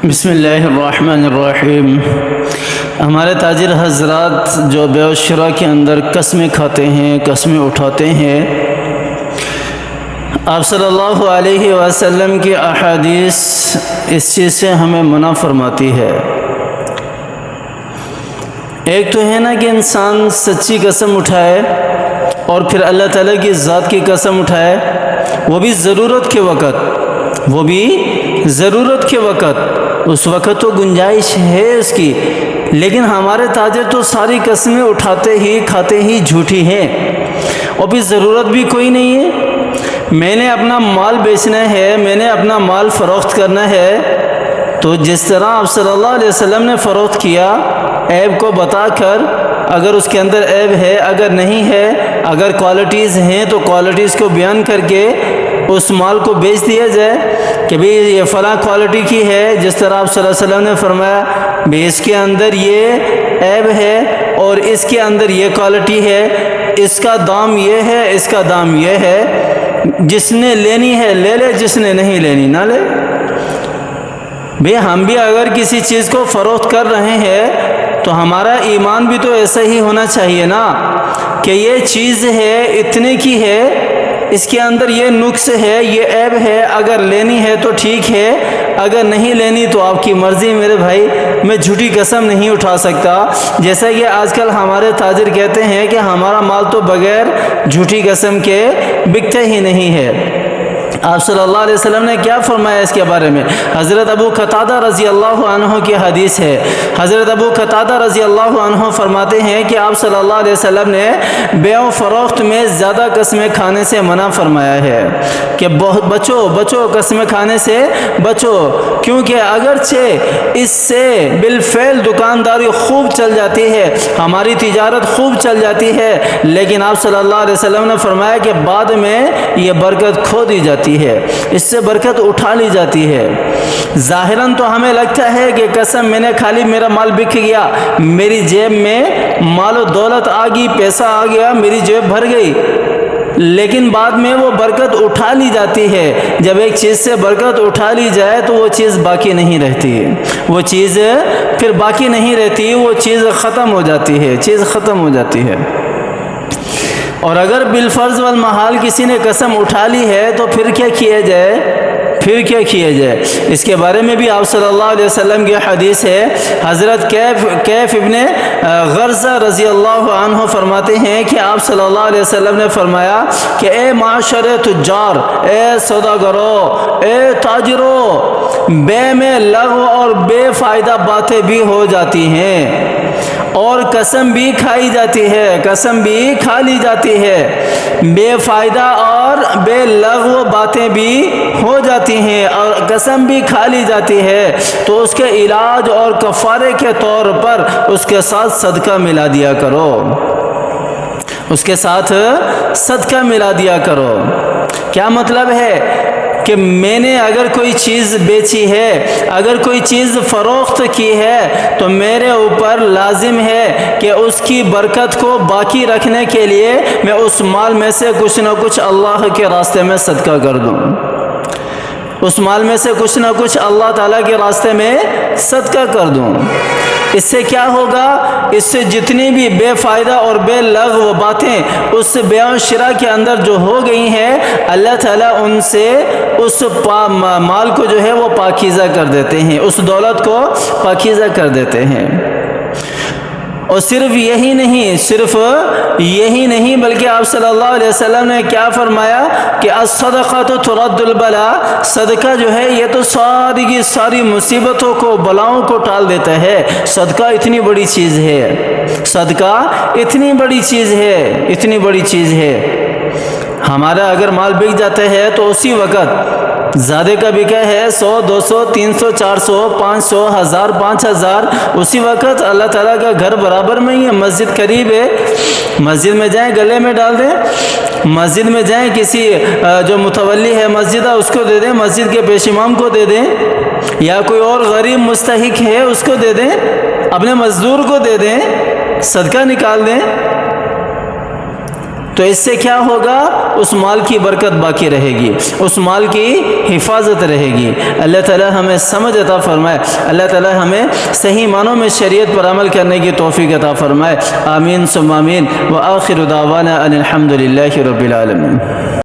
بسم اللہ الرحمن الرحیم۔ ہمارے تاجر حضرات جو بیع و شراء کے اندر قسمیں کھاتے ہیں، قسمیں اٹھاتے ہیں، آپ صلی اللہ علیہ وسلم کی احادیث اس چیز سے ہمیں منع فرماتی ہے۔ ایک تو ہے نا کہ انسان سچی قسم اٹھائے اور پھر اللہ تعالیٰ کی ذات کی قسم اٹھائے، وہ بھی ضرورت کے وقت، اس وقت تو گنجائش ہے اس کی، لیکن ہمارے تاجر تو ساری قسمیں اٹھاتے ہی کھاتے ہی جھوٹی ہیں، اور بھی ضرورت بھی کوئی نہیں ہے۔ میں نے اپنا مال بیچنا ہے، میں نے اپنا مال فروخت کرنا ہے، تو جس طرح آپ صلی اللہ علیہ وسلم نے فروخت کیا، عیب کو بتا کر، اگر اس کے اندر عیب ہے، اگر نہیں ہے، اگر کوالٹیز ہیں تو کوالٹیز کو بیان کر کے اس مال کو بیچ دیا جائے کہ بھی یہ فلاں کوالٹی کی ہے، جس طرح آپ صلی اللہ علیہ وسلم نے فرمایا بھی اس کے اندر یہ عیب ہے اور اس کے اندر یہ کوالٹی ہے، اس کا دام یہ ہے، اس کا دام یہ ہے، جس نے لینی ہے لے لے، جس نے نہیں لینی نہ لے۔ بھئی ہم بھی اگر کسی چیز کو فروخت کر رہے ہیں تو ہمارا ایمان بھی تو ایسا ہی ہونا چاہیے نا کہ یہ چیز ہے، اتنے کی ہے، اس کے اندر یہ نقص ہے، یہ عیب ہے، اگر لینی ہے تو ٹھیک ہے، اگر نہیں لینی تو آپ کی مرضی میرے بھائی، میں جھوٹی قسم نہیں اٹھا سکتا۔ جیسا کہ آج کل ہمارے تاجر کہتے ہیں کہ ہمارا مال تو بغیر جھوٹی قسم کے بکتا ہی نہیں ہے۔ آپ صلی اللہ علیہ وسلم نے کیا فرمایا اس کے بارے میں؟ حضرت ابو قتادہ رضی اللہ عنہ کی حدیث ہے۔ حضرت ابو قتادہ رضی اللہ عنہ فرماتے ہیں کہ آپ صلی اللہ علیہ وسلم نے بیع و فروخت میں زیادہ قسمیں کھانے سے منع فرمایا ہے کہ بچو قسمیں کھانے سے بچو، کیونکہ اگرچہ اس سے بالفعل دکانداری خوب چل جاتی ہے، ہماری تجارت خوب چل جاتی ہے، لیکن آپ صلی اللہ علیہ وسلم نے فرمایا کہ بعد میں یہ برکت کھو دی جاتی ہے، اس سے برکت اٹھا لی جاتی ہے۔ ظاہراً تو ہمیں لگتا ہے کہ قسم میں نے کھا لی، میرا مال بک گیا، میری جیب میں مال و دولت آ گئی، پیسہ آ گیا، میری جیب بھر گئی، لیکن بعد میں وہ برکت اٹھا لی جاتی ہے۔ جب ایک چیز سے برکت اٹھا لی جائے تو وہ چیز باقی نہیں رہتی، وہ چیز پھر باقی نہیں رہتی، وہ چیز ختم ہو جاتی ہے۔ اور اگر بالفرض والمحال کسی نے قسم اٹھا لی ہے تو پھر کیا کیا جائے؟ اس کے بارے میں بھی آپ صلی اللہ علیہ وسلم کی حدیث ہے۔ حضرت کیف ابن غرزہ رضی اللہ عنہ فرماتے ہیں کہ آپ صلی اللہ علیہ وسلم نے فرمایا کہ اے معاشر تجار، اے سوداگرو، اے تاجرو، بے میں لغو اور بے فائدہ باتیں بھی ہو جاتی ہیں، اور قسم بھی کھائی جاتی ہے، قسم بھی کھا لی جاتی ہے، بے فائدہ اور بے لغو باتیں بھی ہو جاتی ہیں اور قسم بھی کھا لی جاتی ہے، تو اس کے علاج اور کفارے کے طور پر اس کے ساتھ صدقہ ملا دیا کرو۔ کیا مطلب ہے کہ میں نے اگر کوئی چیز بیچی ہے، اگر کوئی چیز فروخت کی ہے، تو میرے اوپر لازم ہے کہ اس کی برکت کو باقی رکھنے کے لیے میں اس مال میں سے کچھ نہ کچھ اللہ کے راستے میں صدقہ کر دوں، اس مال میں سے کچھ نہ کچھ اللہ تعالیٰ کے راستے میں صدقہ کر دوں۔ اس سے کیا ہوگا؟ اس سے جتنی بھی بے فائدہ اور بے لغو باتیں اس بیع و شراء کے اندر جو ہو گئی ہیں، اللہ تعالیٰ ان سے اس مال کو جو ہے وہ پاکیزہ کر دیتے ہیں، اس دولت کو پاکیزہ کر دیتے ہیں۔ اور صرف یہی نہیں بلکہ آپ صلی اللہ علیہ وسلم نے کیا فرمایا کہ الصدقۃ ترد البلاء، صدقہ جو ہے یہ تو ساری کی ساری مصیبتوں کو، بلاؤں کو ٹال دیتا ہے۔ صدقہ اتنی بڑی چیز ہے، ہمارا اگر مال بک جاتا ہے تو اسی وقت زیادہ کا بکا ہے 100 200 300 400 500 1000 5000، اسی وقت اللہ تعالیٰ کا گھر برابر میں ہی ہے، مسجد قریب ہے، مسجد میں جائیں گلے میں ڈال دیں، مسجد میں جائیں کسی جو متولی ہے مسجد اس کو دے دیں، مسجد کے پیش امام کو دے دیں، یا کوئی اور غریب مستحق ہے اس کو دے دیں، اپنے مزدور کو دے دیں، صدقہ نکال دیں۔ تو اس سے کیا ہوگا؟ اس مال کی برکت باقی رہے گی، اس مال کی حفاظت رہے گی۔ اللہ تعالی ہمیں سمجھ عطا فرمائے، اللہ تعالی ہمیں صحیح معنوں میں شریعت پر عمل کرنے کی توفیق عطا فرمائے۔ آمین ثم آمین۔ وآخر دعوانا ان الحمد للہ رب العالمین۔